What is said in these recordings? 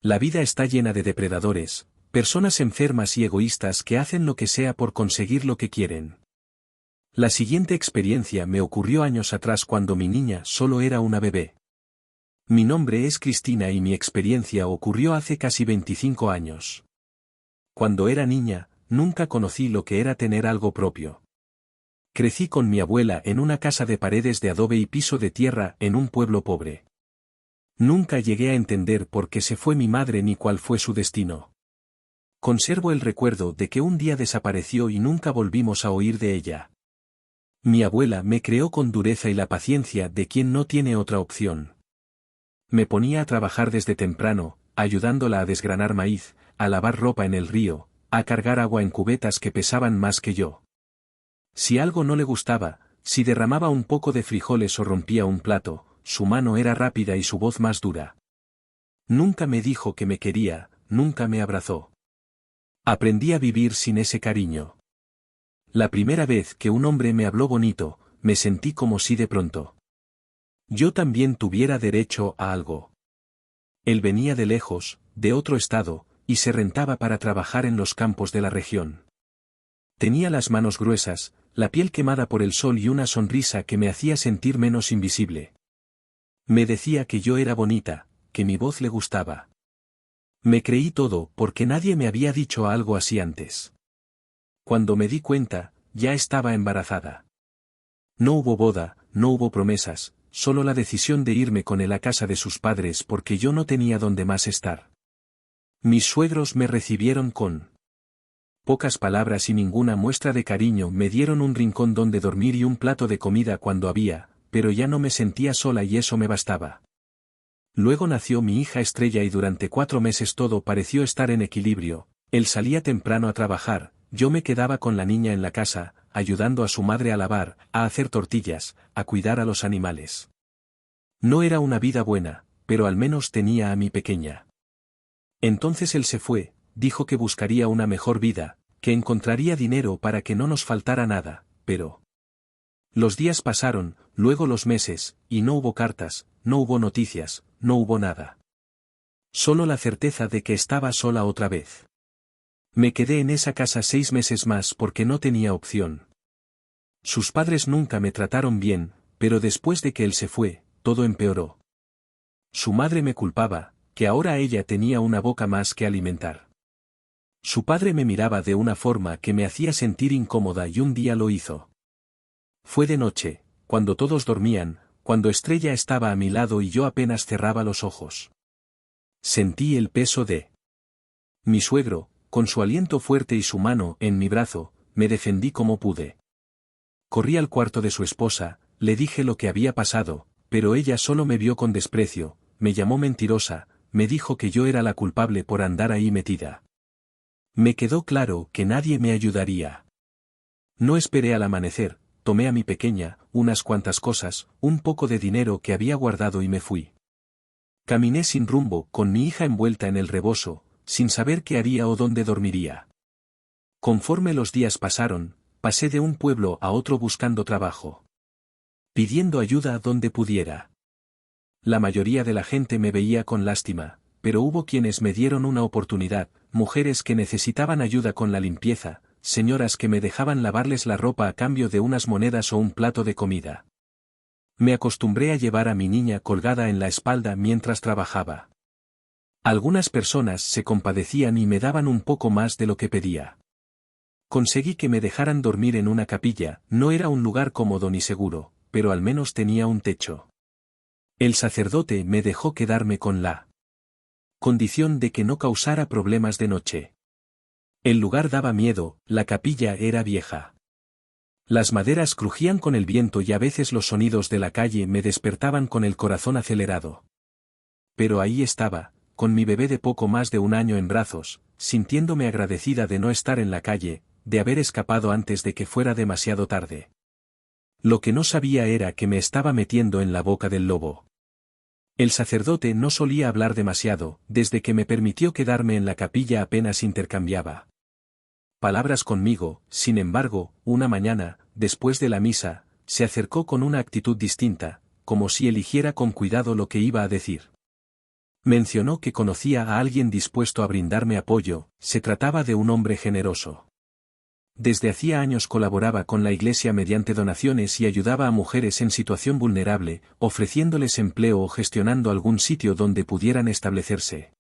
La vida está llena de depredadores, personas enfermas y egoístas que hacen lo que sea por conseguir lo que quieren. La siguiente experiencia me ocurrió años atrás cuando mi niña solo era una bebé. Mi nombre es Cristina y mi experiencia ocurrió hace casi 25 años. Cuando era niña, nunca conocí lo que era tener algo propio. Crecí con mi abuela en una casa de paredes de adobe y piso de tierra en un pueblo pobre. Nunca llegué a entender por qué se fue mi madre ni cuál fue su destino. Conservo el recuerdo de que un día desapareció y nunca volvimos a oír de ella. Mi abuela me creó con dureza y la paciencia de quien no tiene otra opción. Me ponía a trabajar desde temprano, ayudándola a desgranar maíz, a lavar ropa en el río, a cargar agua en cubetas que pesaban más que yo. Si algo no le gustaba, si derramaba un poco de frijoles o rompía un plato, su mano era rápida y su voz más dura. Nunca me dijo que me quería, nunca me abrazó. Aprendí a vivir sin ese cariño. La primera vez que un hombre me habló bonito, me sentí como si de pronto yo también tuviera derecho a algo. Él venía de lejos, de otro estado, y se rentaba para trabajar en los campos de la región. Tenía las manos gruesas, la piel quemada por el sol y una sonrisa que me hacía sentir menos invisible. Me decía que yo era bonita, que mi voz le gustaba. Me creí todo porque nadie me había dicho algo así antes. Cuando me di cuenta, ya estaba embarazada. No hubo boda, no hubo promesas, solo la decisión de irme con él a casa de sus padres porque yo no tenía dónde más estar. Mis suegros me recibieron con pocas palabras y ninguna muestra de cariño, me dieron un rincón donde dormir y un plato de comida cuando había, pero ya no me sentía sola y eso me bastaba. Luego nació mi hija Estrella y durante 4 meses todo pareció estar en equilibrio. Él salía temprano a trabajar, yo me quedaba con la niña en la casa, ayudando a su madre a lavar, a hacer tortillas, a cuidar a los animales. No era una vida buena, pero al menos tenía a mi pequeña. Entonces él se fue, dijo que buscaría una mejor vida, que encontraría dinero para que no nos faltara nada, pero los días pasaron, luego los meses, y no hubo cartas, no hubo noticias, no hubo nada. Solo la certeza de que estaba sola otra vez. Me quedé en esa casa 6 meses más porque no tenía opción. Sus padres nunca me trataron bien, pero después de que él se fue, todo empeoró. Su madre me culpaba, que ahora ella tenía una boca más que alimentar. Su padre me miraba de una forma que me hacía sentir incómoda y un día lo hizo. Fue de noche, cuando todos dormían, cuando Estrella estaba a mi lado y yo apenas cerraba los ojos. Sentí el peso de mi suegro, con su aliento fuerte y su mano en mi brazo, me defendí como pude. Corrí al cuarto de su esposa, le dije lo que había pasado, pero ella solo me vio con desprecio, me llamó mentirosa, me dijo que yo era la culpable por andar ahí metida. Me quedó claro que nadie me ayudaría. No esperé al amanecer, tomé a mi pequeña, unas cuantas cosas, un poco de dinero que había guardado y me fui. Caminé sin rumbo, con mi hija envuelta en el rebozo, sin saber qué haría o dónde dormiría. Conforme los días pasaron, pasé de un pueblo a otro buscando trabajo, pidiendo ayuda donde pudiera. La mayoría de la gente me veía con lástima, pero hubo quienes me dieron una oportunidad, mujeres que necesitaban ayuda con la limpieza, señoras que me dejaban lavarles la ropa a cambio de unas monedas o un plato de comida. Me acostumbré a llevar a mi niña colgada en la espalda mientras trabajaba. Algunas personas se compadecían y me daban un poco más de lo que pedía. Conseguí que me dejaran dormir en una capilla, no era un lugar cómodo ni seguro, pero al menos tenía un techo. El sacerdote me dejó quedarme con la condición de que no causara problemas de noche. El lugar daba miedo, la capilla era vieja. Las maderas crujían con el viento y a veces los sonidos de la calle me despertaban con el corazón acelerado. Pero ahí estaba, con mi bebé de poco más de 1 año en brazos, sintiéndome agradecida de no estar en la calle, de haber escapado antes de que fuera demasiado tarde. Lo que no sabía era que me estaba metiendo en la boca del lobo. El sacerdote no solía hablar demasiado, desde que me permitió quedarme en la capilla apenas intercambiaba palabras conmigo. Sin embargo, una mañana, después de la misa, se acercó con una actitud distinta, como si eligiera con cuidado lo que iba a decir. Mencionó que conocía a alguien dispuesto a brindarme apoyo, se trataba de un hombre generoso. Desde hacía años colaboraba con la iglesia mediante donaciones y ayudaba a mujeres en situación vulnerable, ofreciéndoles empleo o gestionando algún sitio donde pudieran establecerse.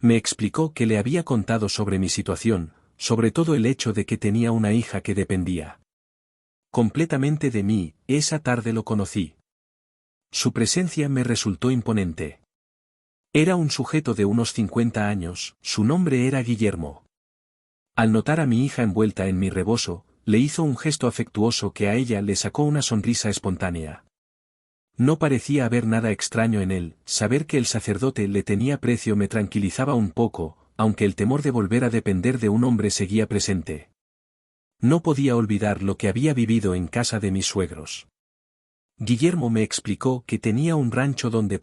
Me explicó que le había contado sobre mi situación, sobre todo el hecho de que tenía una hija que dependía completamente de mí. Esa tarde lo conocí. Su presencia me resultó imponente. Era un sujeto de unos 50 años, su nombre era Guillermo. Al notar a mi hija envuelta en mi rebozo, le hizo un gesto afectuoso que a ella le sacó una sonrisa espontánea. No parecía haber nada extraño en él, saber que el sacerdote le tenía aprecio me tranquilizaba un poco, aunque el temor de volver a depender de un hombre seguía presente. No podía olvidar lo que había vivido en casa de mis suegros. Guillermo me explicó que tenía un rancho donde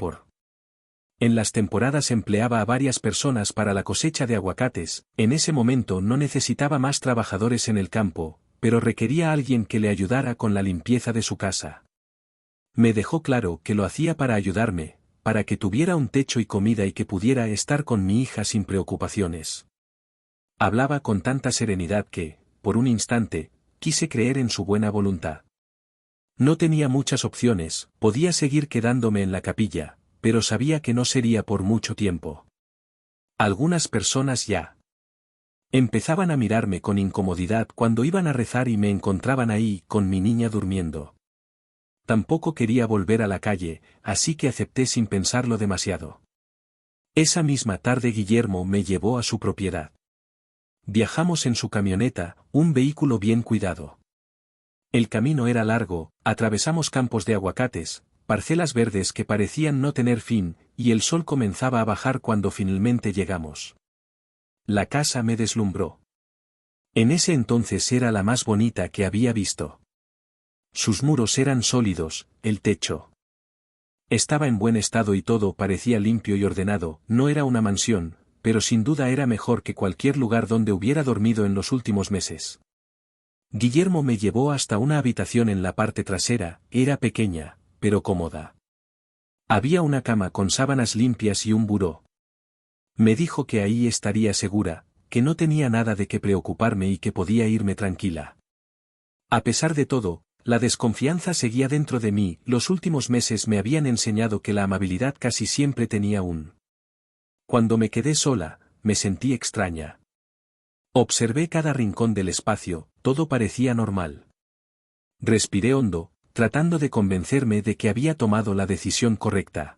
en las temporadas empleaba a varias personas para la cosecha de aguacates. En ese momento no necesitaba más trabajadores en el campo, pero requería a alguien que le ayudara con la limpieza de su casa. Me dejó claro que lo hacía para ayudarme, para que tuviera un techo y comida y que pudiera estar con mi hija sin preocupaciones. Hablaba con tanta serenidad que, por un instante, quise creer en su buena voluntad. No tenía muchas opciones, podía seguir quedándome en la capilla, pero sabía que no sería por mucho tiempo. Algunas personas ya empezaban a mirarme con incomodidad cuando iban a rezar y me encontraban ahí con mi niña durmiendo. Tampoco quería volver a la calle, así que acepté sin pensarlo demasiado. Esa misma tarde Guillermo me llevó a su propiedad. Viajamos en su camioneta, un vehículo bien cuidado. El camino era largo, atravesamos campos de aguacates, parcelas verdes que parecían no tener fin, y el sol comenzaba a bajar cuando finalmente llegamos. La casa me deslumbró. En ese entonces era la más bonita que había visto. Sus muros eran sólidos, el techo estaba en buen estado y todo parecía limpio y ordenado. No era una mansión, pero sin duda era mejor que cualquier lugar donde hubiera dormido en los últimos meses. Guillermo me llevó hasta una habitación en la parte trasera, era pequeña, pero cómoda. Había una cama con sábanas limpias y un buró. Me dijo que ahí estaría segura, que no tenía nada de qué preocuparme y que podía irme tranquila. A pesar de todo, la desconfianza seguía dentro de mí. Los últimos meses me habían enseñado que la amabilidad casi siempre tenía un. Cuando me quedé sola, me sentí extraña. Observé cada rincón del espacio, todo parecía normal. Respiré hondo, tratando de convencerme de que había tomado la decisión correcta.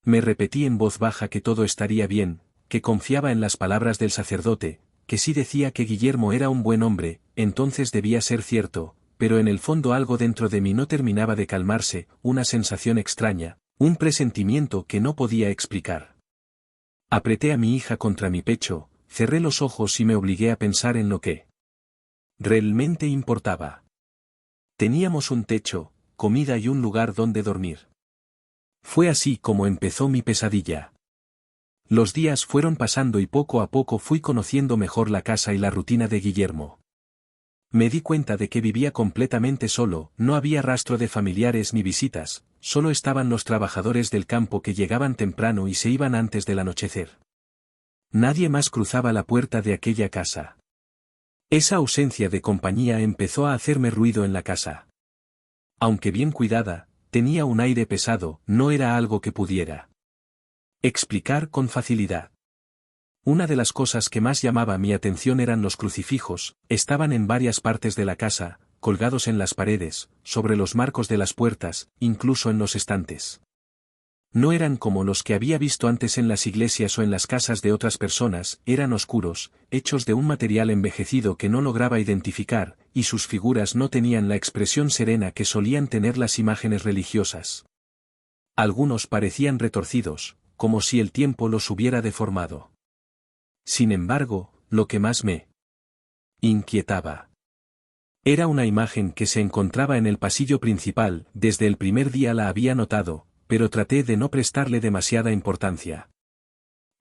Me repetí en voz baja que todo estaría bien, que confiaba en las palabras del sacerdote, que si decía que Guillermo era un buen hombre, entonces debía ser cierto, pero en el fondo algo dentro de mí no terminaba de calmarse, una sensación extraña, un presentimiento que no podía explicar. Apreté a mi hija contra mi pecho, cerré los ojos y me obligué a pensar en lo que realmente importaba. Teníamos un techo, comida y un lugar donde dormir. Fue así como empezó mi pesadilla. Los días fueron pasando y poco a poco fui conociendo mejor la casa y la rutina de Guillermo. Me di cuenta de que vivía completamente solo, no había rastro de familiares ni visitas, solo estaban los trabajadores del campo que llegaban temprano y se iban antes del anochecer. Nadie más cruzaba la puerta de aquella casa. Esa ausencia de compañía empezó a hacerme ruido en la casa. Aunque bien cuidada, tenía un aire pesado, no era algo que pudiera explicar con facilidad. Una de las cosas que más llamaba mi atención eran los crucifijos, estaban en varias partes de la casa, colgados en las paredes, sobre los marcos de las puertas, incluso en los estantes. No eran como los que había visto antes en las iglesias o en las casas de otras personas, eran oscuros, hechos de un material envejecido que no lograba identificar, y sus figuras no tenían la expresión serena que solían tener las imágenes religiosas. Algunos parecían retorcidos, como si el tiempo los hubiera deformado. Sin embargo, lo que más me inquietaba era una imagen que se encontraba en el pasillo principal. Desde el primer día la había notado, pero traté de no prestarle demasiada importancia.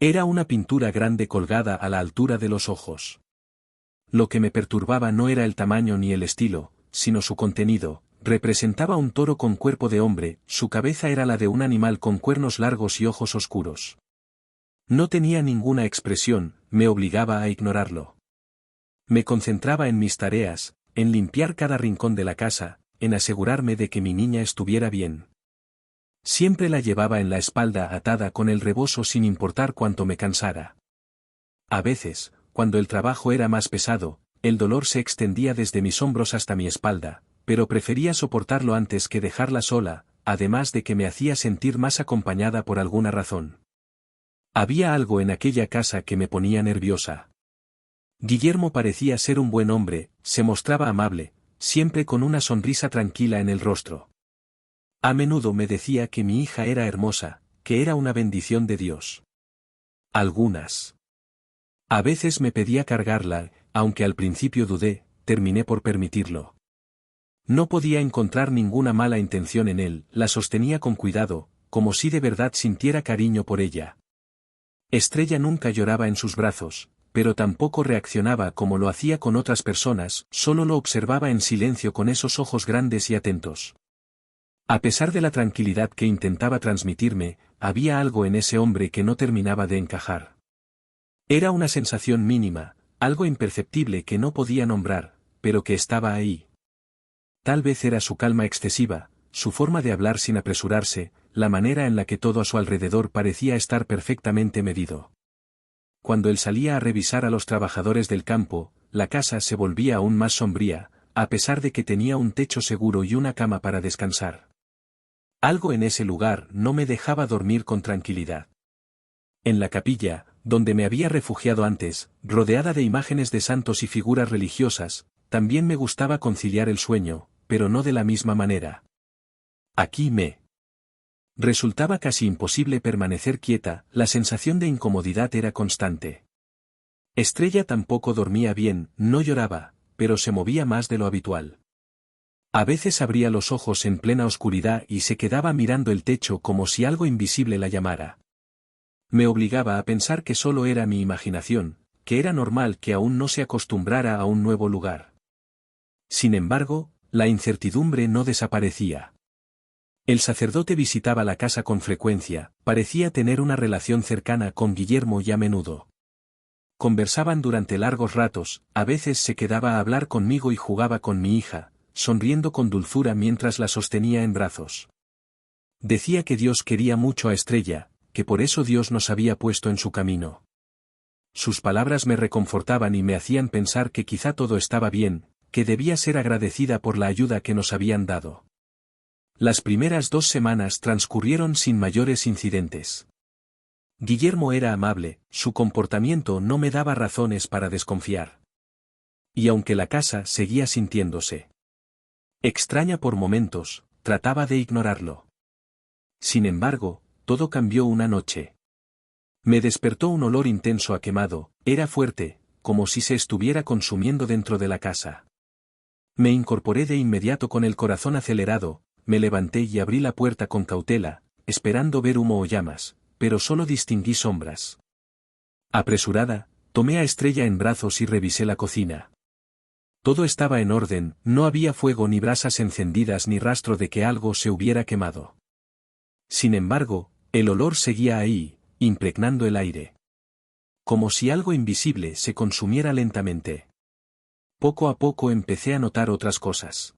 Era una pintura grande colgada a la altura de los ojos. Lo que me perturbaba no era el tamaño ni el estilo, sino su contenido. representaba un toro con cuerpo de hombre, su cabeza era la de un animal con cuernos largos y ojos oscuros. No tenía ninguna expresión, me obligaba a ignorarlo. Me concentraba en mis tareas, en limpiar cada rincón de la casa, en asegurarme de que mi niña estuviera bien. Siempre la llevaba en la espalda atada con el rebozo sin importar cuánto me cansara. A veces, cuando el trabajo era más pesado, el dolor se extendía desde mis hombros hasta mi espalda, pero prefería soportarlo antes que dejarla sola, además de que me hacía sentir más acompañada por alguna razón. Había algo en aquella casa que me ponía nerviosa. Guillermo parecía ser un buen hombre, se mostraba amable, siempre con una sonrisa tranquila en el rostro. A menudo me decía que mi hija era hermosa, que era una bendición de Dios. A veces me pedía cargarla, aunque al principio dudé, terminé por permitirlo. No podía encontrar ninguna mala intención en él, la sostenía con cuidado, como si de verdad sintiera cariño por ella. Estrella nunca lloraba en sus brazos, pero tampoco reaccionaba como lo hacía con otras personas, solo lo observaba en silencio con esos ojos grandes y atentos. A pesar de la tranquilidad que intentaba transmitirme, había algo en ese hombre que no terminaba de encajar. Era una sensación mínima, algo imperceptible que no podía nombrar, pero que estaba ahí. Tal vez era su calma excesiva, su forma de hablar sin apresurarse, la manera en la que todo a su alrededor parecía estar perfectamente medido. Cuando él salía a revisar a los trabajadores del campo, la casa se volvía aún más sombría, a pesar de que tenía un techo seguro y una cama para descansar. Algo en ese lugar no me dejaba dormir con tranquilidad. En la capilla, donde me había refugiado antes, rodeada de imágenes de santos y figuras religiosas, también me gustaba conciliar el sueño, pero no de la misma manera. Aquí me resultaba casi imposible permanecer quieta, la sensación de incomodidad era constante. Estrella tampoco dormía bien, no lloraba, pero se movía más de lo habitual. A veces abría los ojos en plena oscuridad y se quedaba mirando el techo como si algo invisible la llamara. Me obligaba a pensar que solo era mi imaginación, que era normal que aún no se acostumbrara a un nuevo lugar. Sin embargo, la incertidumbre no desaparecía. El sacerdote visitaba la casa con frecuencia, parecía tener una relación cercana con Guillermo y a menudo. Conversaban durante largos ratos, a veces se quedaba a hablar conmigo y jugaba con mi hija, sonriendo con dulzura mientras la sostenía en brazos. Decía que Dios quería mucho a Estrella, que por eso Dios nos había puesto en su camino. Sus palabras me reconfortaban y me hacían pensar que quizá todo estaba bien, que debía ser agradecida por la ayuda que nos habían dado. Las primeras 2 semanas transcurrieron sin mayores incidentes. Guillermo era amable, su comportamiento no me daba razones para desconfiar. Y aunque la casa seguía sintiéndose extraña por momentos, trataba de ignorarlo. Sin embargo, todo cambió una noche. Me despertó un olor intenso a quemado, era fuerte, como si se estuviera consumiendo dentro de la casa. Me incorporé de inmediato con el corazón acelerado, me levanté y abrí la puerta con cautela, esperando ver humo o llamas, pero solo distinguí sombras. Apresurada, tomé a Estrella en brazos y revisé la cocina. Todo estaba en orden, no había fuego ni brasas encendidas ni rastro de que algo se hubiera quemado. Sin embargo, el olor seguía ahí, impregnando el aire. Como si algo invisible se consumiera lentamente. Poco a poco empecé a notar otras cosas.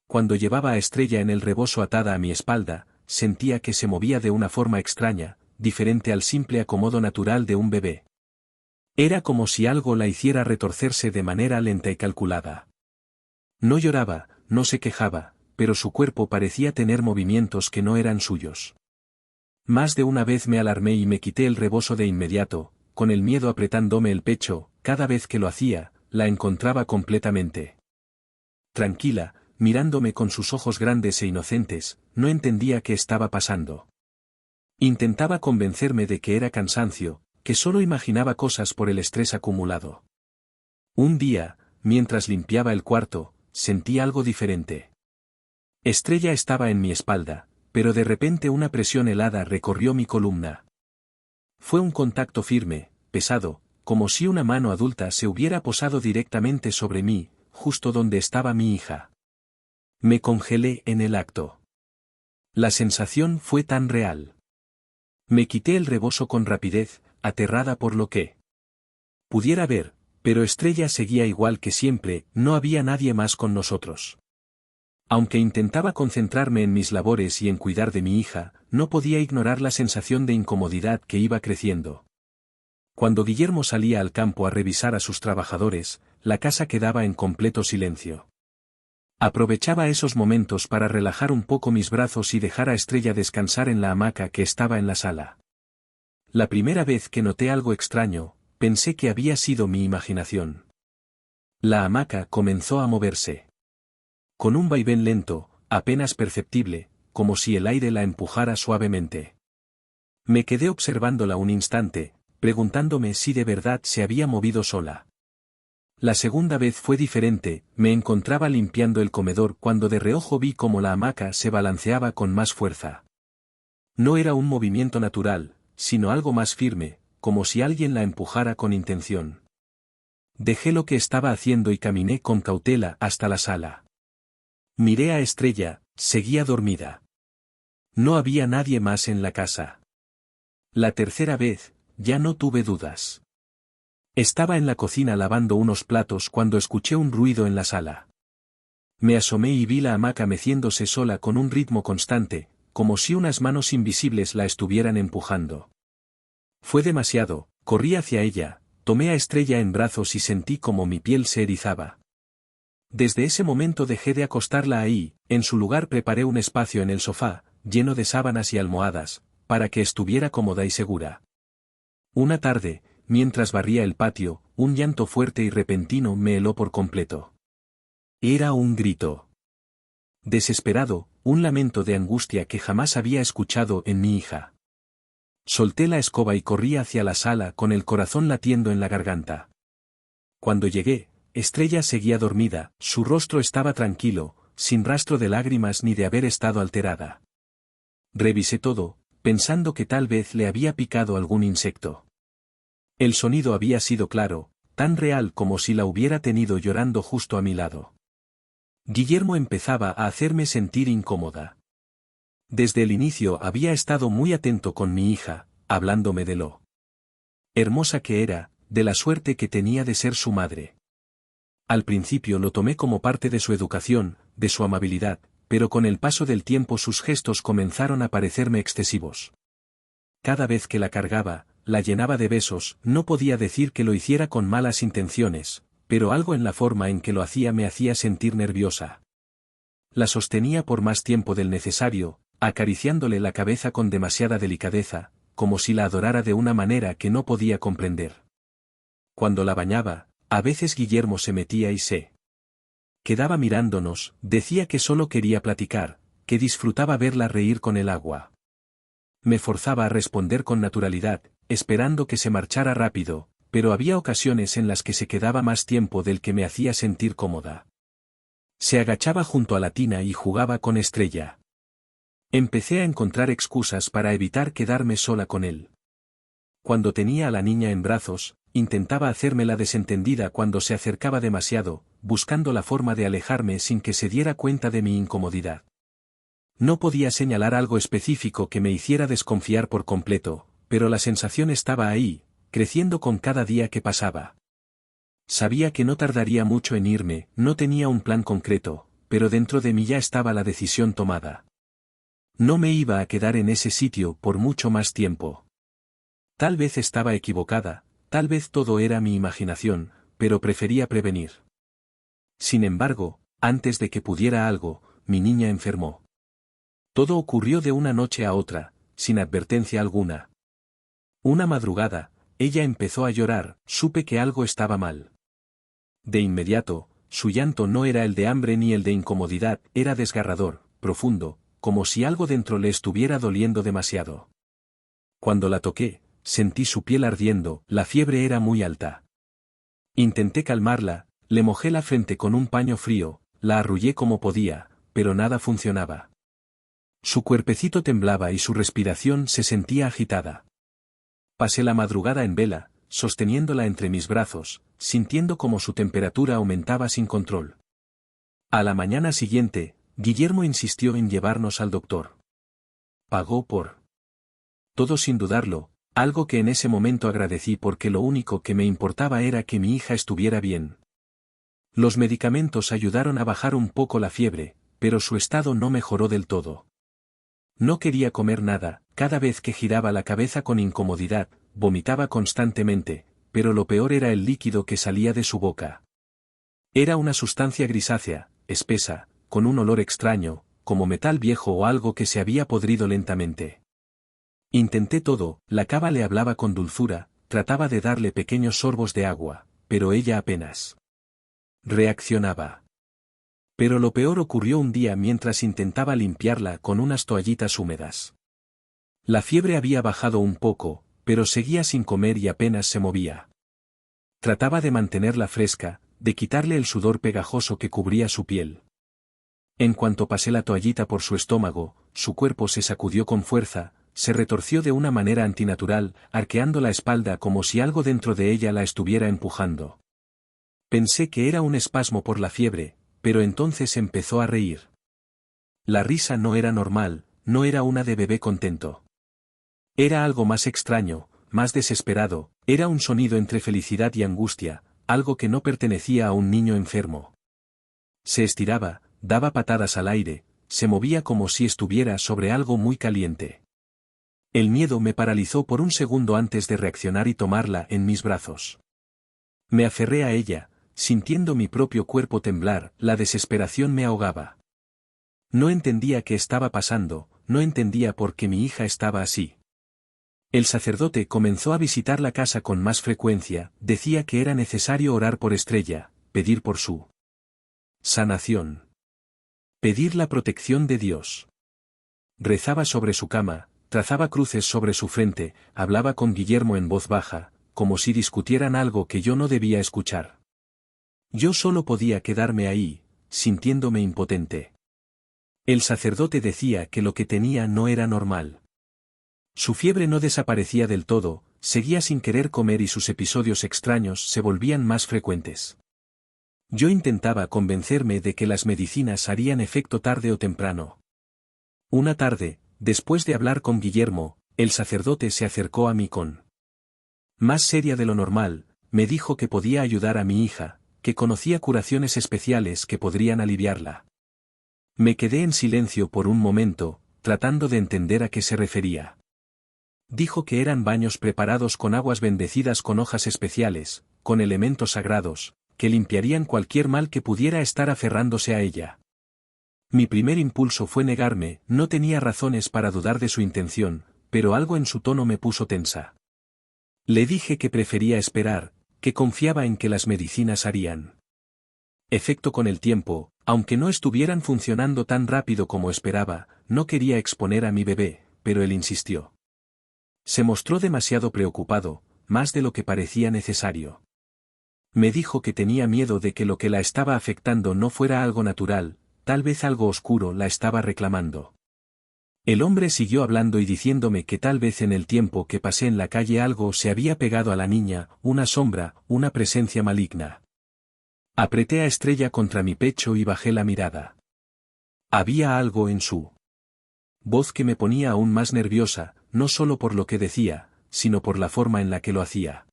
Cuando llevaba a Estrella en el rebozo atada a mi espalda, sentía que se movía de una forma extraña, diferente al simple acomodo natural de un bebé. Era como si algo la hiciera retorcerse de manera lenta y calculada. No lloraba, no se quejaba, pero su cuerpo parecía tener movimientos que no eran suyos. Más de una vez me alarmé y me quité el rebozo de inmediato, con el miedo apretándome el pecho, cada vez que lo hacía, la encontraba completamente tranquila, mirándome con sus ojos grandes e inocentes, no entendía qué estaba pasando. Intentaba convencerme de que era cansancio, que solo imaginaba cosas por el estrés acumulado. Un día, mientras limpiaba el cuarto, sentí algo diferente. Estrella estaba en mi espalda, pero de repente una presión helada recorrió mi columna. Fue un contacto firme, pesado, como si una mano adulta se hubiera posado directamente sobre mí, justo donde estaba mi hija. Me congelé en el acto. La sensación fue tan real. Me quité el rebozo con rapidez, aterrada por lo que pudiera ver, pero Estrella seguía igual que siempre, no había nadie más con nosotros. Aunque intentaba concentrarme en mis labores y en cuidar de mi hija, no podía ignorar la sensación de incomodidad que iba creciendo. Cuando Guillermo salía al campo a revisar a sus trabajadores, la casa quedaba en completo silencio. Aprovechaba esos momentos para relajar un poco mis brazos y dejar a Estrella descansar en la hamaca que estaba en la sala. La primera vez que noté algo extraño, pensé que había sido mi imaginación. La hamaca comenzó a moverse. Con un vaivén lento, apenas perceptible, como si el aire la empujara suavemente. Me quedé observándola un instante, preguntándome si de verdad se había movido sola. La segunda vez fue diferente, me encontraba limpiando el comedor cuando de reojo vi cómo la hamaca se balanceaba con más fuerza. No era un movimiento natural, sino algo más firme, como si alguien la empujara con intención. Dejé lo que estaba haciendo y caminé con cautela hasta la sala. Miré a Estrella, seguía dormida. No había nadie más en la casa. La tercera vez, ya no tuve dudas. Estaba en la cocina lavando unos platos cuando escuché un ruido en la sala. Me asomé y vi la hamaca meciéndose sola con un ritmo constante, como si unas manos invisibles la estuvieran empujando. Fue demasiado, corrí hacia ella, tomé a Estrella en brazos y sentí como mi piel se erizaba. Desde ese momento dejé de acostarla ahí, en su lugar preparé un espacio en el sofá, lleno de sábanas y almohadas, para que estuviera cómoda y segura. Una tarde, mientras barría el patio, un llanto fuerte y repentino me heló por completo. Era un grito desesperado, un lamento de angustia que jamás había escuchado en mi hija. Solté la escoba y corrí hacia la sala con el corazón latiendo en la garganta. Cuando llegué, Estrella seguía dormida, su rostro estaba tranquilo, sin rastro de lágrimas ni de haber estado alterada. Revisé todo, pensando que tal vez le había picado algún insecto. El sonido había sido claro, tan real como si la hubiera tenido llorando justo a mi lado. Guillermo empezaba a hacerme sentir incómoda. Desde el inicio había estado muy atento con mi hija, hablándome de lo hermosa que era, de la suerte que tenía de ser su madre. Al principio lo tomé como parte de su educación, de su amabilidad, pero con el paso del tiempo sus gestos comenzaron a parecerme excesivos. Cada vez que la cargaba, la llenaba de besos, no podía decir que lo hiciera con malas intenciones, pero algo en la forma en que lo hacía me hacía sentir nerviosa. La sostenía por más tiempo del necesario, acariciándole la cabeza con demasiada delicadeza, como si la adorara de una manera que no podía comprender. Cuando la bañaba, a veces Guillermo se metía y se quedaba mirándonos, decía que solo quería platicar, que disfrutaba verla reír con el agua. Me forzaba a responder con naturalidad, esperando que se marchara rápido, pero había ocasiones en las que se quedaba más tiempo del que me hacía sentir cómoda. Se agachaba junto a la tina y jugaba con Estrella. Empecé a encontrar excusas para evitar quedarme sola con él. Cuando tenía a la niña en brazos, intentaba hacerme la desentendida cuando se acercaba demasiado, buscando la forma de alejarme sin que se diera cuenta de mi incomodidad. No podía señalar algo específico que me hiciera desconfiar por completo, pero la sensación estaba ahí, creciendo con cada día que pasaba. Sabía que no tardaría mucho en irme, no tenía un plan concreto, pero dentro de mí ya estaba la decisión tomada. No me iba a quedar en ese sitio por mucho más tiempo. Tal vez estaba equivocada, tal vez todo era mi imaginación, pero prefería prevenir. Sin embargo, antes de que pudiera algo, mi niña enfermó. Todo ocurrió de una noche a otra, sin advertencia alguna. Una madrugada, ella empezó a llorar, supe que algo estaba mal. De inmediato, su llanto no era el de hambre ni el de incomodidad, era desgarrador, profundo, como si algo dentro le estuviera doliendo demasiado. Cuando la toqué, sentí su piel ardiendo, la fiebre era muy alta. Intenté calmarla, le mojé la frente con un paño frío, la arrullé como podía, pero nada funcionaba. Su cuerpecito temblaba y su respiración se sentía agitada. Pasé la madrugada en vela, sosteniéndola entre mis brazos, sintiendo como su temperatura aumentaba sin control. A la mañana siguiente, Guillermo insistió en llevarnos al doctor. Pagó por todo sin dudarlo, algo que en ese momento agradecí porque lo único que me importaba era que mi hija estuviera bien. Los medicamentos ayudaron a bajar un poco la fiebre, pero su estado no mejoró del todo. No quería comer nada, cada vez que giraba la cabeza con incomodidad, vomitaba constantemente, pero lo peor era el líquido que salía de su boca. Era una sustancia grisácea, espesa, con un olor extraño, como metal viejo o algo que se había podrido lentamente. Intenté todo, la cava le hablaba con dulzura, trataba de darle pequeños sorbos de agua, pero ella apenas reaccionaba. Pero lo peor ocurrió un día mientras intentaba limpiarla con unas toallitas húmedas. La fiebre había bajado un poco, pero seguía sin comer y apenas se movía. Trataba de mantenerla fresca, de quitarle el sudor pegajoso que cubría su piel. En cuanto pasé la toallita por su estómago, su cuerpo se sacudió con fuerza, se retorció de una manera antinatural, arqueando la espalda como si algo dentro de ella la estuviera empujando. Pensé que era un espasmo por la fiebre, pero entonces empezó a reír. La risa no era normal, no era una de bebé contento. Era algo más extraño, más desesperado, era un sonido entre felicidad y angustia, algo que no pertenecía a un niño enfermo. Se estiraba, daba patadas al aire, se movía como si estuviera sobre algo muy caliente. El miedo me paralizó por un segundo antes de reaccionar y tomarla en mis brazos. Me aferré a ella, sintiendo mi propio cuerpo temblar, la desesperación me ahogaba. No entendía qué estaba pasando, no entendía por qué mi hija estaba así. El sacerdote comenzó a visitar la casa con más frecuencia, decía que era necesario orar por Estrella, pedir por su sanación. Pedir la protección de Dios. Rezaba sobre su cama, trazaba cruces sobre su frente, hablaba con Guillermo en voz baja, como si discutieran algo que yo no debía escuchar. Yo solo podía quedarme ahí, sintiéndome impotente. El sacerdote decía que lo que tenía no era normal. Su fiebre no desaparecía del todo, seguía sin querer comer y sus episodios extraños se volvían más frecuentes. Yo intentaba convencerme de que las medicinas harían efecto tarde o temprano. Una tarde, después de hablar con Guillermo, el sacerdote se acercó a mí con más seria de lo normal, me dijo que podía ayudar a mi hija, que conocía curaciones especiales que podrían aliviarla. Me quedé en silencio por un momento, tratando de entender a qué se refería. Dijo que eran baños preparados con aguas bendecidas con hojas especiales, con elementos sagrados, que limpiarían cualquier mal que pudiera estar aferrándose a ella. Mi primer impulso fue negarme, no tenía razones para dudar de su intención, pero algo en su tono me puso tensa. Le dije que prefería esperar, que confiaba en que las medicinas harían efecto con el tiempo, aunque no estuvieran funcionando tan rápido como esperaba, no quería exponer a mi bebé, pero él insistió. Se mostró demasiado preocupado, más de lo que parecía necesario. Me dijo que tenía miedo de que lo que la estaba afectando no fuera algo natural, tal vez algo oscuro la estaba reclamando. El hombre siguió hablando y diciéndome que tal vez en el tiempo que pasé en la calle algo se había pegado a la niña, una sombra, una presencia maligna. Apreté a Estrella contra mi pecho y bajé la mirada. Había algo en su voz que me ponía aún más nerviosa, no solo por lo que decía, sino por la forma en la que lo hacía.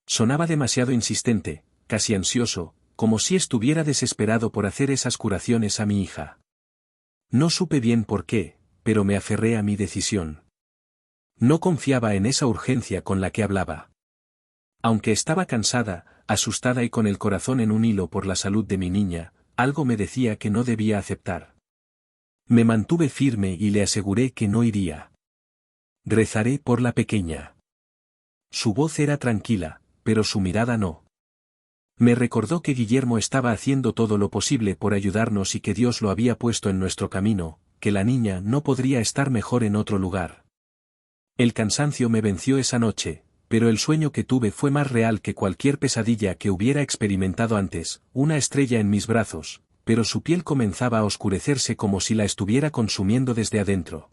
Sonaba demasiado insistente, casi ansioso, como si estuviera desesperado por hacer esas curaciones a mi hija. No supe bien por qué, pero me aferré a mi decisión. No confiaba en esa urgencia con la que hablaba. Aunque estaba cansada, asustada y con el corazón en un hilo por la salud de mi niña, algo me decía que no debía aceptar. Me mantuve firme y le aseguré que no iría. Rezaré por la pequeña. Su voz era tranquila, pero su mirada no. Me recordó que Guillermo estaba haciendo todo lo posible por ayudarnos y que Dios lo había puesto en nuestro camino, que la niña no podría estar mejor en otro lugar. El cansancio me venció esa noche, pero el sueño que tuve fue más real que cualquier pesadilla que hubiera experimentado antes, una estrella en mis brazos, pero su piel comenzaba a oscurecerse como si la estuviera consumiendo desde adentro.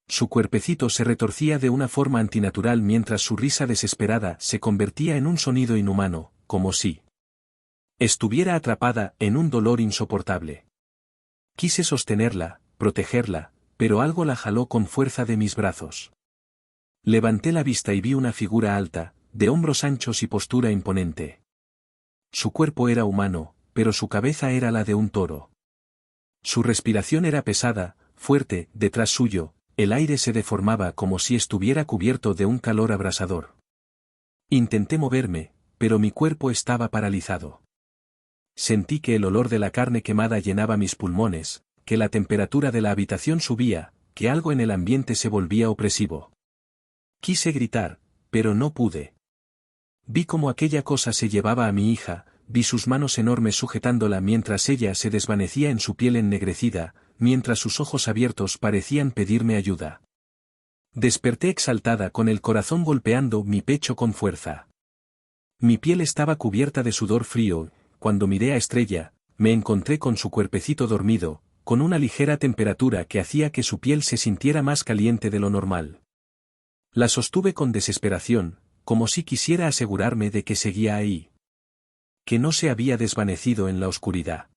Su cuerpecito se retorcía de una forma antinatural mientras su risa desesperada se convertía en un sonido inhumano, como si estuviera atrapada en un dolor insoportable. Quise sostenerla, protegerla, pero algo la jaló con fuerza de mis brazos. Levanté la vista y vi una figura alta, de hombros anchos y postura imponente. Su cuerpo era humano, pero su cabeza era la de un toro. Su respiración era pesada, fuerte, detrás suyo, el aire se deformaba como si estuviera cubierto de un calor abrasador. Intenté moverme, pero mi cuerpo estaba paralizado. Sentí que el olor de la carne quemada llenaba mis pulmones, que la temperatura de la habitación subía, que algo en el ambiente se volvía opresivo. Quise gritar, pero no pude. Vi cómo aquella cosa se llevaba a mi hija, vi sus manos enormes sujetándola mientras ella se desvanecía en su piel ennegrecida, mientras sus ojos abiertos parecían pedirme ayuda. Desperté exaltada con el corazón golpeando mi pecho con fuerza. Mi piel estaba cubierta de sudor frío. Cuando miré a Estrella, me encontré con su cuerpecito dormido, con una ligera temperatura que hacía que su piel se sintiera más caliente de lo normal. La sostuve con desesperación, como si quisiera asegurarme de que seguía ahí. Que no se había desvanecido en la oscuridad.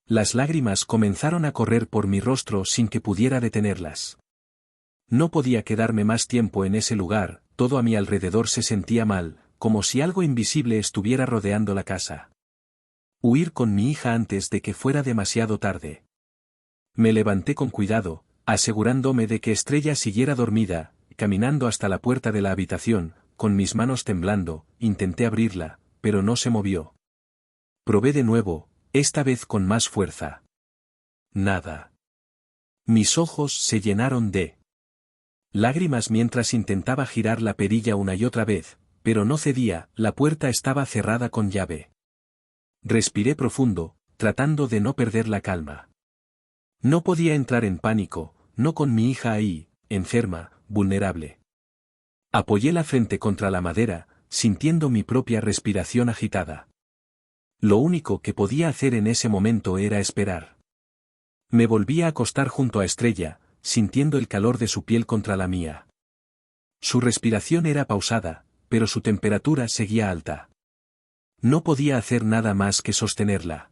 Las lágrimas comenzaron a correr por mi rostro sin que pudiera detenerlas. No podía quedarme más tiempo en ese lugar, todo a mi alrededor se sentía mal, como si algo invisible estuviera rodeando la casa. Huir con mi hija antes de que fuera demasiado tarde. Me levanté con cuidado, asegurándome de que Estrella siguiera dormida, caminando hasta la puerta de la habitación, con mis manos temblando, intenté abrirla, pero no se movió. Probé de nuevo, esta vez con más fuerza. Nada. Mis ojos se llenaron de lágrimas mientras intentaba girar la perilla una y otra vez, pero no cedía, la puerta estaba cerrada con llave. Respiré profundo, tratando de no perder la calma. No podía entrar en pánico, no con mi hija ahí, enferma, vulnerable. Apoyé la frente contra la madera, sintiendo mi propia respiración agitada. Lo único que podía hacer en ese momento era esperar. Me volví a acostar junto a Estrella, sintiendo el calor de su piel contra la mía. Su respiración era pausada, pero su temperatura seguía alta. No podía hacer nada más que sostenerla.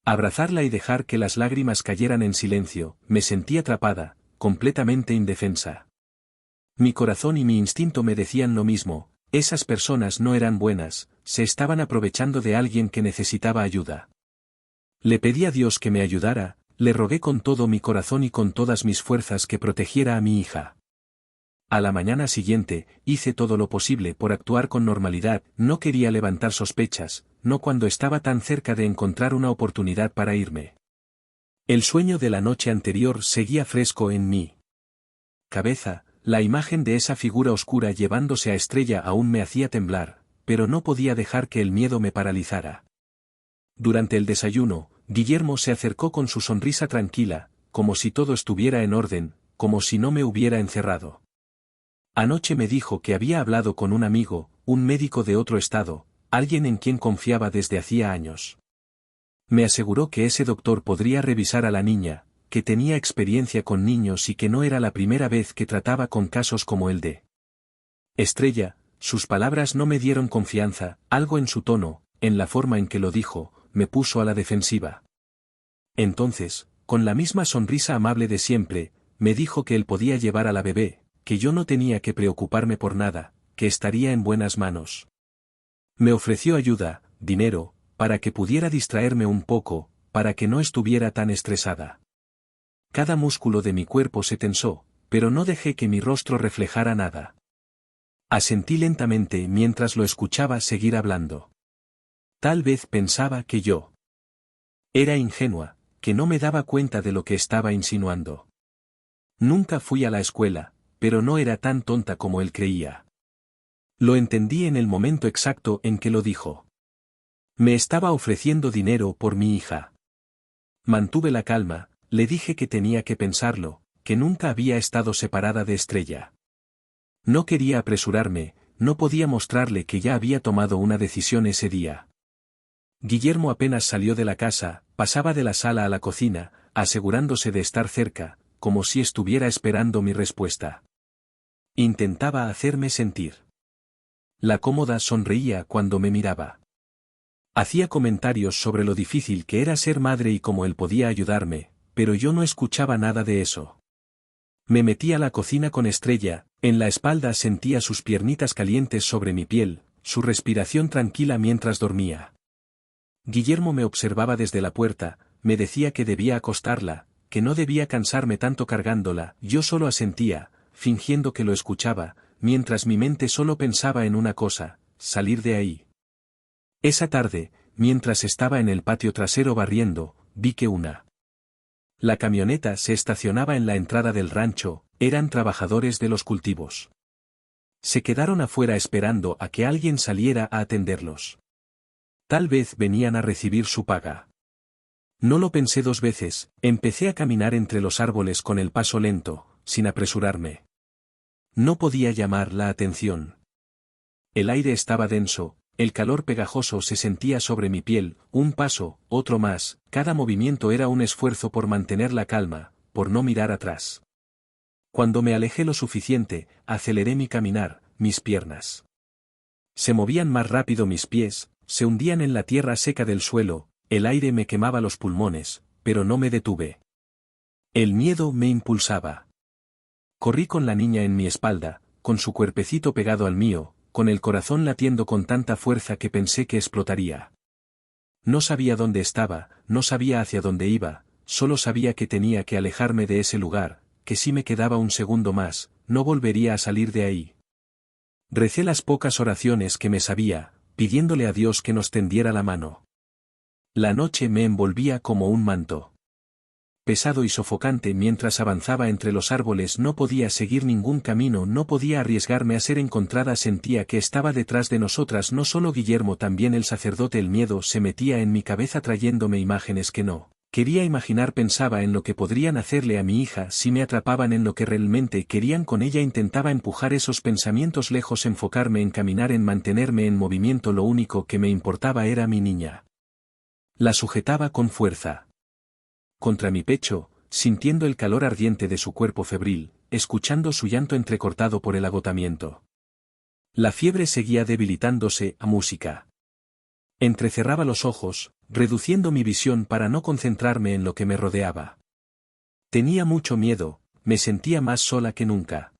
Abrazarla y dejar que las lágrimas cayeran en silencio, me sentí atrapada, completamente indefensa. Mi corazón y mi instinto me decían lo mismo, esas personas no eran buenas, se estaban aprovechando de alguien que necesitaba ayuda. Le pedí a Dios que me ayudara, le rogué con todo mi corazón y con todas mis fuerzas que protegiera a mi hija. A la mañana siguiente, hice todo lo posible por actuar con normalidad, no quería levantar sospechas, no cuando estaba tan cerca de encontrar una oportunidad para irme. El sueño de la noche anterior seguía fresco en mi cabeza, la imagen de esa figura oscura llevándose a Estrella aún me hacía temblar, pero no podía dejar que el miedo me paralizara. Durante el desayuno, Guillermo se acercó con su sonrisa tranquila, como si todo estuviera en orden, como si no me hubiera encerrado. Anoche me dijo que había hablado con un amigo, un médico de otro estado, alguien en quien confiaba desde hacía años. Me aseguró que ese doctor podría revisar a la niña, que tenía experiencia con niños y que no era la primera vez que trataba con casos como el de Estrella. Sus palabras no me dieron confianza, algo en su tono, en la forma en que lo dijo, me puso a la defensiva. Entonces, con la misma sonrisa amable de siempre, me dijo que él podía llevar a la bebé, que yo no tenía que preocuparme por nada, que estaría en buenas manos. Me ofreció ayuda, dinero, para que pudiera distraerme un poco, para que no estuviera tan estresada. Cada músculo de mi cuerpo se tensó, pero no dejé que mi rostro reflejara nada. Asentí lentamente mientras lo escuchaba seguir hablando. Tal vez pensaba que yo era ingenua, que no me daba cuenta de lo que estaba insinuando. Nunca fui a la escuela, pero no era tan tonta como él creía. Lo entendí en el momento exacto en que lo dijo. Me estaba ofreciendo dinero por mi hija. Mantuve la calma, le dije que tenía que pensarlo, que nunca había estado separada de Estrella. No quería apresurarme, no podía mostrarle que ya había tomado una decisión ese día. Guillermo apenas salió de la casa, pasaba de la sala a la cocina, asegurándose de estar cerca, como si estuviera esperando mi respuesta. Intentaba hacerme sentir. La cómoda sonreía cuando me miraba. Hacía comentarios sobre lo difícil que era ser madre y cómo él podía ayudarme, pero yo no escuchaba nada de eso. Me metí a la cocina con Estrella, en la espalda sentía sus piernitas calientes sobre mi piel, su respiración tranquila mientras dormía. Guillermo me observaba desde la puerta, me decía que debía acostarla, que no debía cansarme tanto cargándola, yo solo asentía, fingiendo que lo escuchaba, mientras mi mente solo pensaba en una cosa, salir de ahí. Esa tarde, mientras estaba en el patio trasero barriendo, vi que la camioneta se estacionaba en la entrada del rancho, eran trabajadores de los cultivos. Se quedaron afuera esperando a que alguien saliera a atenderlos. Tal vez venían a recibir su paga. No lo pensé dos veces, empecé a caminar entre los árboles con el paso lento, sin apresurarme. No podía llamar la atención. El aire estaba denso, el calor pegajoso se sentía sobre mi piel, un paso, otro más, cada movimiento era un esfuerzo por mantener la calma, por no mirar atrás. Cuando me alejé lo suficiente, aceleré mi caminar, mis piernas. Se movían más rápido mis pies, se hundían en la tierra seca del suelo, el aire me quemaba los pulmones, pero no me detuve. El miedo me impulsaba. Corrí con la niña en mi espalda, con su cuerpecito pegado al mío, con el corazón latiendo con tanta fuerza que pensé que explotaría. No sabía dónde estaba, no sabía hacia dónde iba, solo sabía que tenía que alejarme de ese lugar, que si me quedaba un segundo más, no volvería a salir de ahí. Recé las pocas oraciones que me sabía, pidiéndole a Dios que nos tendiera la mano. La noche me envolvía como un manto. Pesado y sofocante mientras avanzaba entre los árboles no podía seguir ningún camino, no podía arriesgarme a ser encontrada, sentía que estaba detrás de nosotras no solo Guillermo, también el sacerdote. El miedo se metía en mi cabeza trayéndome imágenes que no quería imaginar, pensaba en lo que podrían hacerle a mi hija si me atrapaban, en lo que realmente querían con ella, intentaba empujar esos pensamientos lejos, enfocarme en caminar, en mantenerme en movimiento, lo único que me importaba era mi niña. La sujetaba con fuerza contra mi pecho, sintiendo el calor ardiente de su cuerpo febril, escuchando su llanto entrecortado por el agotamiento. La fiebre seguía debilitándose a música. Entrecerraba los ojos, reduciendo mi visión para no concentrarme en lo que me rodeaba. Tenía mucho miedo, me sentía más sola que nunca.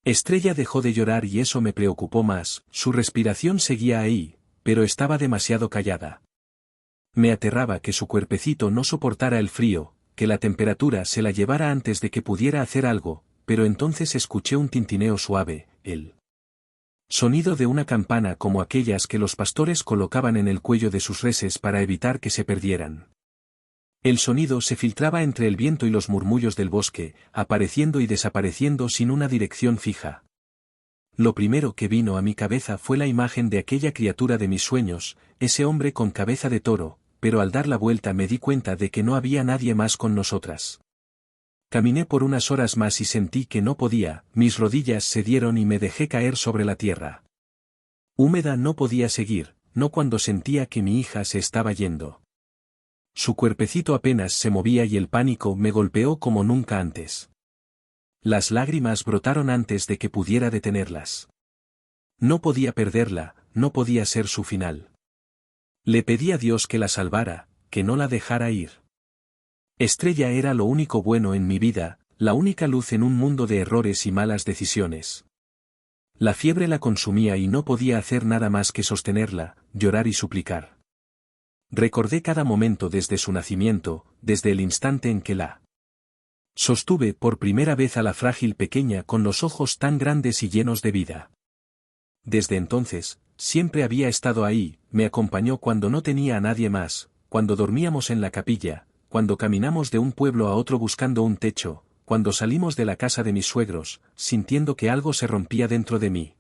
Estrella dejó de llorar y eso me preocupó más, su respiración seguía ahí, pero estaba demasiado callada. Me aterraba que su cuerpecito no soportara el frío, que la temperatura se la llevara antes de que pudiera hacer algo, pero entonces escuché un tintineo suave, el sonido de una campana como aquellas que los pastores colocaban en el cuello de sus reses para evitar que se perdieran. El sonido se filtraba entre el viento y los murmullos del bosque, apareciendo y desapareciendo sin una dirección fija. Lo primero que vino a mi cabeza fue la imagen de aquella criatura de mis sueños, ese hombre con cabeza de toro, pero al dar la vuelta me di cuenta de que no había nadie más con nosotras. Caminé por unas horas más y sentí que no podía, mis rodillas se dieron y me dejé caer sobre la tierra. Húmeda, no podía seguir, no cuando sentía que mi hija se estaba yendo. Su cuerpecito apenas se movía y el pánico me golpeó como nunca antes. Las lágrimas brotaron antes de que pudiera detenerlas. No podía perderla, no podía ser su final. Le pedí a Dios que la salvara, que no la dejara ir. Estrella era lo único bueno en mi vida, la única luz en un mundo de errores y malas decisiones. La fiebre la consumía y no podía hacer nada más que sostenerla, llorar y suplicar. Recordé cada momento desde su nacimiento, desde el instante en que la sostuve por primera vez a la frágil pequeña con los ojos tan grandes y llenos de vida. Desde entonces, siempre había estado ahí, me acompañó cuando no tenía a nadie más, cuando dormíamos en la capilla, cuando caminamos de un pueblo a otro buscando un techo, cuando salimos de la casa de mis suegros, sintiendo que algo se rompía dentro de mí.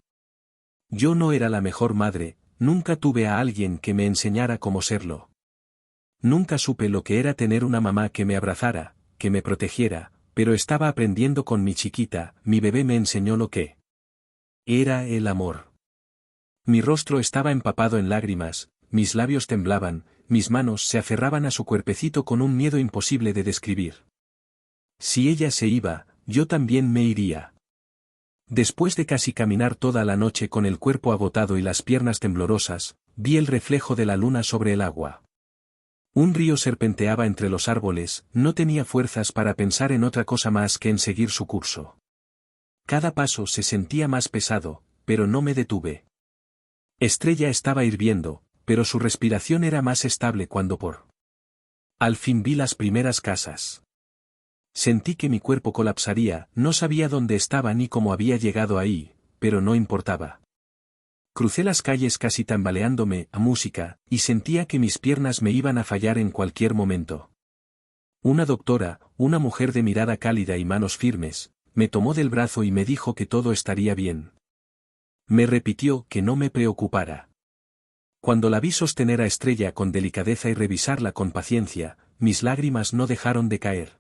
Yo no era la mejor madre, nunca tuve a alguien que me enseñara cómo serlo. Nunca supe lo que era tener una mamá que me abrazara, que me protegiera, pero estaba aprendiendo con mi chiquita, mi bebé me enseñó lo que era el amor. Mi rostro estaba empapado en lágrimas, mis labios temblaban, mis manos se aferraban a su cuerpecito con un miedo imposible de describir. Si ella se iba, yo también me iría. Después de casi caminar toda la noche con el cuerpo agotado y las piernas temblorosas, vi el reflejo de la luna sobre el agua. Un río serpenteaba entre los árboles, no tenía fuerzas para pensar en otra cosa más que en seguir su curso. Cada paso se sentía más pesado, pero no me detuve. Estrella estaba hirviendo, pero su respiración era más estable cuando al fin vi las primeras casas. Sentí que mi cuerpo colapsaría, no sabía dónde estaba ni cómo había llegado ahí, pero no importaba. Crucé las calles casi tambaleándome a música, y sentía que mis piernas me iban a fallar en cualquier momento. Una doctora, una mujer de mirada cálida y manos firmes, me tomó del brazo y me dijo que todo estaría bien. Me repitió que no me preocupara. Cuando la vi sostener a Estrella con delicadeza y revisarla con paciencia, mis lágrimas no dejaron de caer.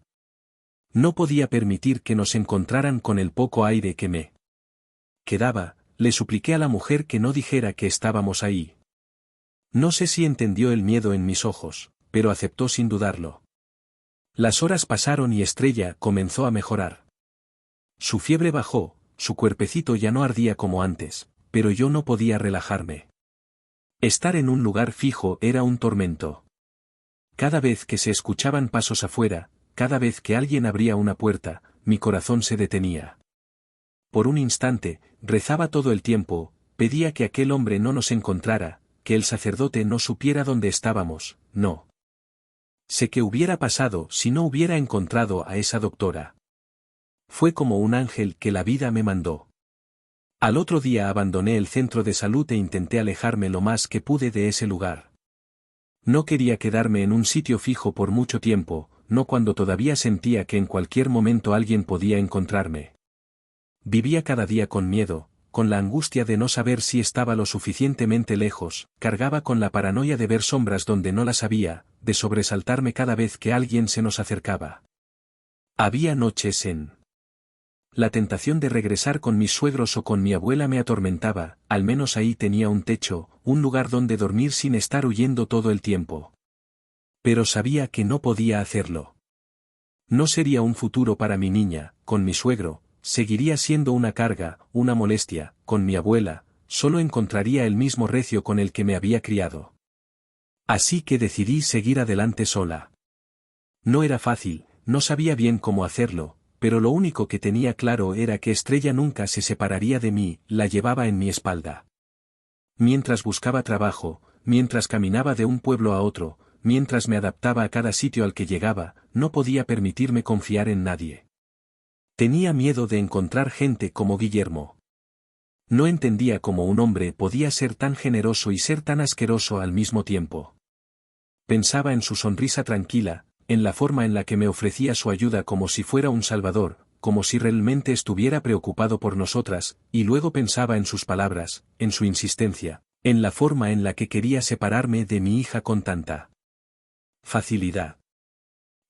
No podía permitir que nos encontraran con el poco aire que me quedaba. Le supliqué a la mujer que no dijera que estábamos ahí. No sé si entendió el miedo en mis ojos, pero aceptó sin dudarlo. Las horas pasaron y Estrella comenzó a mejorar. Su fiebre bajó, su cuerpecito ya no ardía como antes, pero yo no podía relajarme. Estar en un lugar fijo era un tormento. Cada vez que se escuchaban pasos afuera, cada vez que alguien abría una puerta, mi corazón se detenía. Por un instante, rezaba todo el tiempo, pedía que aquel hombre no nos encontrara, que el sacerdote no supiera dónde estábamos, no. Sé qué hubiera pasado si no hubiera encontrado a esa doctora. Fue como un ángel que la vida me mandó. Al otro día abandoné el centro de salud e intenté alejarme lo más que pude de ese lugar. No quería quedarme en un sitio fijo por mucho tiempo, no cuando todavía sentía que en cualquier momento alguien podía encontrarme. Vivía cada día con miedo, con la angustia de no saber si estaba lo suficientemente lejos, cargaba con la paranoia de ver sombras donde no las había, de sobresaltarme cada vez que alguien se nos acercaba. Había noches en la tentación de regresar con mis suegros o con mi abuela me atormentaba, al menos ahí tenía un techo, un lugar donde dormir sin estar huyendo todo el tiempo. Pero sabía que no podía hacerlo. No sería un futuro para mi niña, con mi suegro. Seguiría siendo una carga, una molestia, con mi abuela, solo encontraría el mismo recio con el que me había criado. Así que decidí seguir adelante sola. No era fácil, no sabía bien cómo hacerlo, pero lo único que tenía claro era que Estrella nunca se separaría de mí, la llevaba en mi espalda. Mientras buscaba trabajo, mientras caminaba de un pueblo a otro, mientras me adaptaba a cada sitio al que llegaba, no podía permitirme confiar en nadie. Tenía miedo de encontrar gente como Guillermo. No entendía cómo un hombre podía ser tan generoso y ser tan asqueroso al mismo tiempo. Pensaba en su sonrisa tranquila, en la forma en la que me ofrecía su ayuda como si fuera un salvador, como si realmente estuviera preocupado por nosotras, y luego pensaba en sus palabras, en su insistencia, en la forma en la que quería separarme de mi hija con tanta facilidad.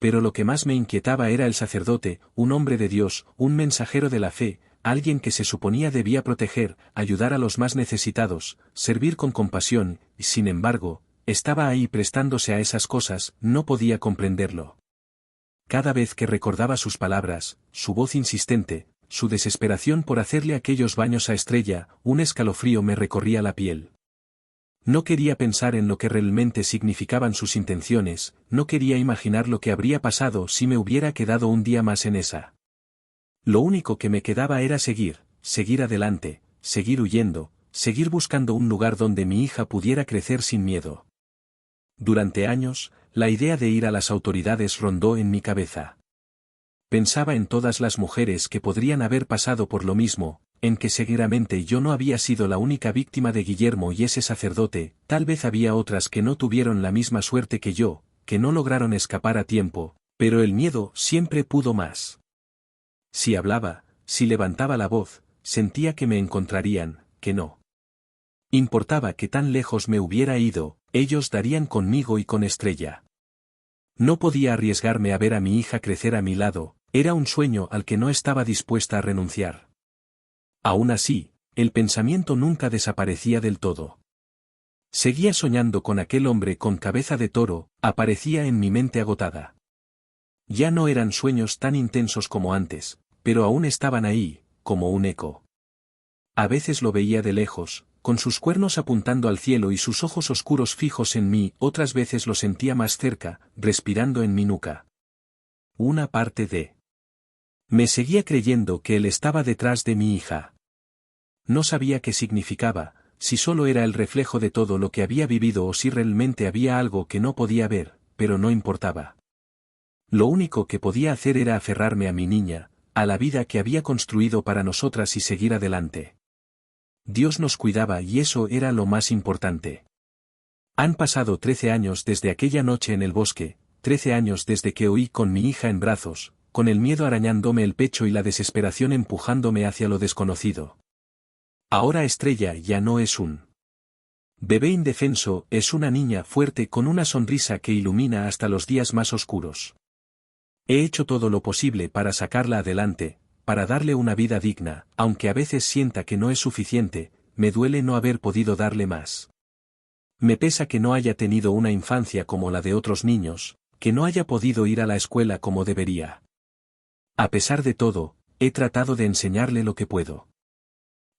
Pero lo que más me inquietaba era el sacerdote, un hombre de Dios, un mensajero de la fe, alguien que se suponía debía proteger, ayudar a los más necesitados, servir con compasión, y sin embargo, estaba ahí prestándose a esas cosas, no podía comprenderlo. Cada vez que recordaba sus palabras, su voz insistente, su desesperación por hacerle aquellos baños a Estrella, un escalofrío me recorría la piel. No quería pensar en lo que realmente significaban sus intenciones, no quería imaginar lo que habría pasado si me hubiera quedado un día más en esa. Lo único que me quedaba era seguir adelante, seguir huyendo, seguir buscando un lugar donde mi hija pudiera crecer sin miedo. Durante años, la idea de ir a las autoridades rondó en mi cabeza. Pensaba en todas las mujeres que podrían haber pasado por lo mismo, en que seguramente yo no había sido la única víctima de Guillermo y ese sacerdote, tal vez había otras que no tuvieron la misma suerte que yo, que no lograron escapar a tiempo, pero el miedo siempre pudo más. Si hablaba, si levantaba la voz, sentía que me encontrarían, que no importaba que tan lejos me hubiera ido, ellos darían conmigo y con Estrella. No podía arriesgarme a ver a mi hija crecer a mi lado, era un sueño al que no estaba dispuesta a renunciar. Aún así, el pensamiento nunca desaparecía del todo. Seguía soñando con aquel hombre con cabeza de toro, aparecía en mi mente agotada. Ya no eran sueños tan intensos como antes, pero aún estaban ahí, como un eco. A veces lo veía de lejos, con sus cuernos apuntando al cielo y sus ojos oscuros fijos en mí, otras veces lo sentía más cerca, respirando en mi nuca. Una parte de me seguía creyendo que él estaba detrás de mi hija. No sabía qué significaba, si solo era el reflejo de todo lo que había vivido o si realmente había algo que no podía ver, pero no importaba. Lo único que podía hacer era aferrarme a mi niña, a la vida que había construido para nosotras y seguir adelante. Dios nos cuidaba y eso era lo más importante. Han pasado 13 años desde aquella noche en el bosque, 13 años desde que oí con mi hija en brazos, con el miedo arañándome el pecho y la desesperación empujándome hacia lo desconocido. Ahora Estrella ya no es un bebé indefenso, es una niña fuerte con una sonrisa que ilumina hasta los días más oscuros. He hecho todo lo posible para sacarla adelante, para darle una vida digna, aunque a veces sienta que no es suficiente, me duele no haber podido darle más. Me pesa que no haya tenido una infancia como la de otros niños, que no haya podido ir a la escuela como debería. A pesar de todo, he tratado de enseñarle lo que puedo.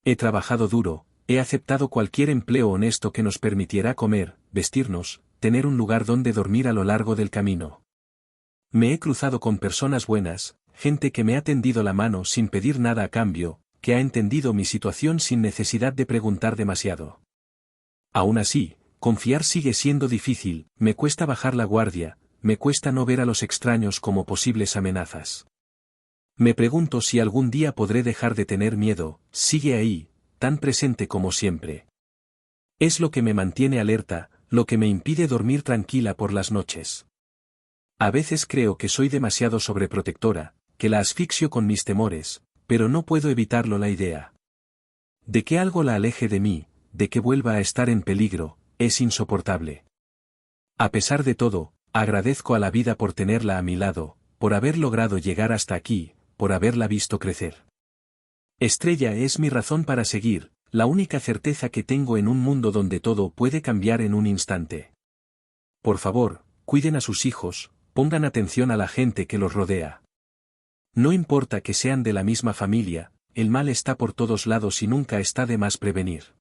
He trabajado duro, he aceptado cualquier empleo honesto que nos permitiera comer, vestirnos, tener un lugar donde dormir a lo largo del camino. Me he cruzado con personas buenas, gente que me ha tendido la mano sin pedir nada a cambio, que ha entendido mi situación sin necesidad de preguntar demasiado. Aún así, confiar sigue siendo difícil, me cuesta bajar la guardia, me cuesta no ver a los extraños como posibles amenazas. Me pregunto si algún día podré dejar de tener miedo, sigue ahí, tan presente como siempre. Es lo que me mantiene alerta, lo que me impide dormir tranquila por las noches. A veces creo que soy demasiado sobreprotectora, que la asfixio con mis temores, pero no puedo evitarlo la idea de que algo la aleje de mí, de que vuelva a estar en peligro, es insoportable. A pesar de todo, agradezco a la vida por tenerla a mi lado, por haber logrado llegar hasta aquí, por haberla visto crecer. Estrella es mi razón para seguir, la única certeza que tengo en un mundo donde todo puede cambiar en un instante. Por favor, cuiden a sus hijos, pongan atención a la gente que los rodea. No importa que sean de la misma familia, el mal está por todos lados y nunca está de más prevenir.